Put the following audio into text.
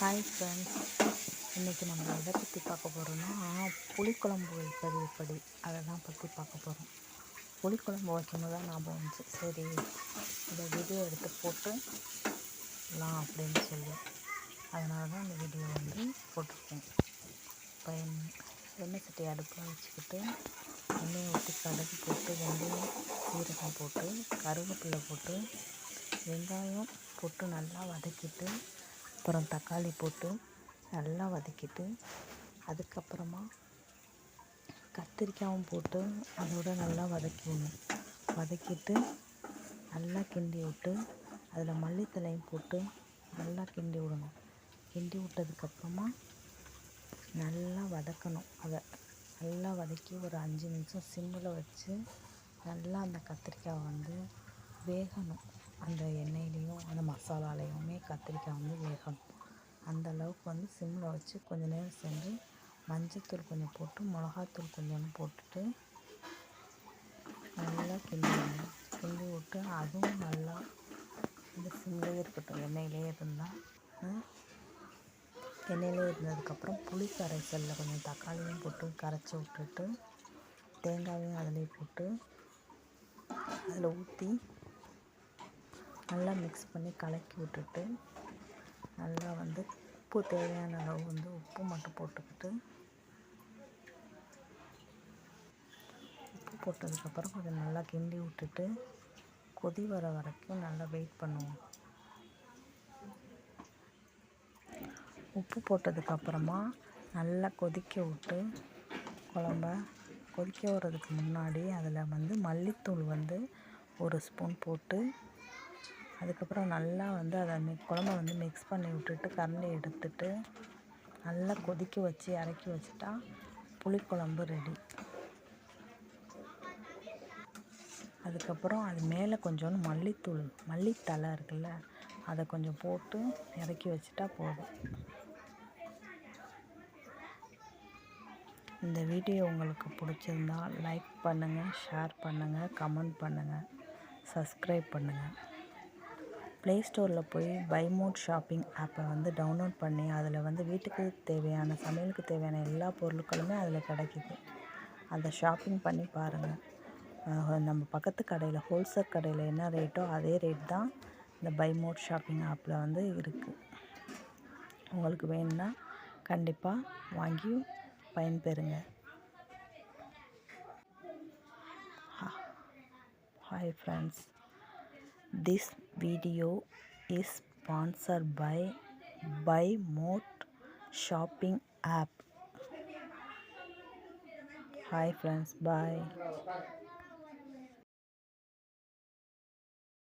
Hi friends, இன்றைக்கி நம்ம எதை பற்றி பார்க்க போகிறோன்னா புளிக்குழம்பு வைப்பது எப்படி அதை தான் பற்றி பார்க்க போகிறோம். புளிக்குழம்பு வைக்கும்போது தான் ஞாபகம் வந்துச்சு, சரி இந்த வீடியோ எடுத்து போட்டுலாம் அப்படின்னு சொல்லி அதனால தான் இந்த வீடியோ போட்டிருக்கேன். இப்போ எண்ணெய் சட்டி அடுப்பில் வச்சுக்கிட்டு எண்ணெயை ஊற்றி கடுகு போட்டு வெந்தயம் சீரகம் போட்டு கருவேப்பிலை போட்டு வெங்காயம் போட்டு நல்லா வதக்கிட்டு அப்புறம் தக்காளி போட்டு நல்லா வதக்கிட்டு அதுக்கப்புறமா கத்திரிக்காயும் போட்டு அதோட நல்லா வதக்கிட்டு நல்லா கிண்டி விட்டு அதில் மல்லித்தலையும் போட்டு நல்லா கிண்டி விடணும். கிண்டி விட்டதுக்கப்புறமா நல்லா வதக்கணும். அதை நல்லா வதக்கி ஒரு 5 நிமிஷம் சிம்மில் வச்சு நல்லா அந்த கத்திரிக்காய் வேகணும். அந்த எண்ணெயிலையும் அந்த மசாலாலையுமே கத்திரிக்காய் வேகணும். அந்த அளவுக்கு சிம்மில் வச்சு கொஞ்சம் நேரம் செஞ்சு மஞ்சத்தூள் கொஞ்சம் போட்டு மிளகாத்தூள் கொஞ்சம் போட்டுட்டு நல்லா கிண்டி விட்டு அதுவும் நல்லா இந்த சிம்லேயே இருக்கட்டும். எண்ணெயிலே இருந்ததுக்கப்புறம் புளி கரைசலில் கொஞ்சம் தக்காளியும் போட்டு கரைச்சி விட்டுட்டு தேங்காயும் அதிலே போட்டு அதில் ஊற்றி நல்லா மிக்ஸ் பண்ணி கலக்கி விட்டுட்டு நல்லா உப்பு தேவையான அளவு உப்பு மட்டும் போட்டுக்கிட்டு உப்பு போட்டதுக்கப்புறம் கொஞ்சம் நல்லா கிண்டி விட்டுட்டு கொதி வர வரைக்கும் நல்லா வெயிட் பண்ணுவோம். உப்பு போட்டதுக்கப்புறமா நல்லா கொதிக்க விட்டு குழம்ப கொதிக்க விடுறதுக்கு முன்னாடி அதில் மல்லித்தூள் 1 ஸ்பூன் போட்டு அதுக்கப்புறம் நல்லா அதை குழம்ப மிக்ஸ் பண்ணி விட்டுட்டு கரண்டி எடுத்துட்டு நல்லா கொதிக்க வச்சு இறக்கி வச்சுட்டா புளிக்குழம்பு ரெடி. அதுக்கப்புறம் அது மேலே கொஞ்சோண்டு மல்லித்தழை இருக்குல்ல, அதை கொஞ்சம் போட்டு இறக்கி வச்சுட்டா போதும். இந்த வீடியோ உங்களுக்கு பிடிச்சிருந்தா லைக் பண்ணுங்கள், ஷேர் பண்ணுங்கள், கமெண்ட் பண்ணுங்கள், சப்ஸ்கிரைப் பண்ணுங்கள். ப்ளே ஸ்டோரில் போய் பை மோட் ஷாப்பிங் ஆப்பை டவுன்லோட் பண்ணி அதில் வீட்டுக்கு தேவையான சமையலுக்கு தேவையான எல்லா பொருட்களுமே அதில் கிடைக்கிது. அதை ஷாப்பிங் பண்ணி பாருங்கள். நம்ம பக்கத்து கடையில் ஹோல்சேல் கடையில் என்ன ரேட்டோ அதே ரேட் தான் இந்த பை மோட் ஷாப்பிங் ஆப்பில் இருக்குது. உங்களுக்கு வேணும்னா கண்டிப்பாக வாங்கி பயன்பெறுங்க. Hi friends, this video is sponsored by Buy Mode Shopping app. Hi friends, bye.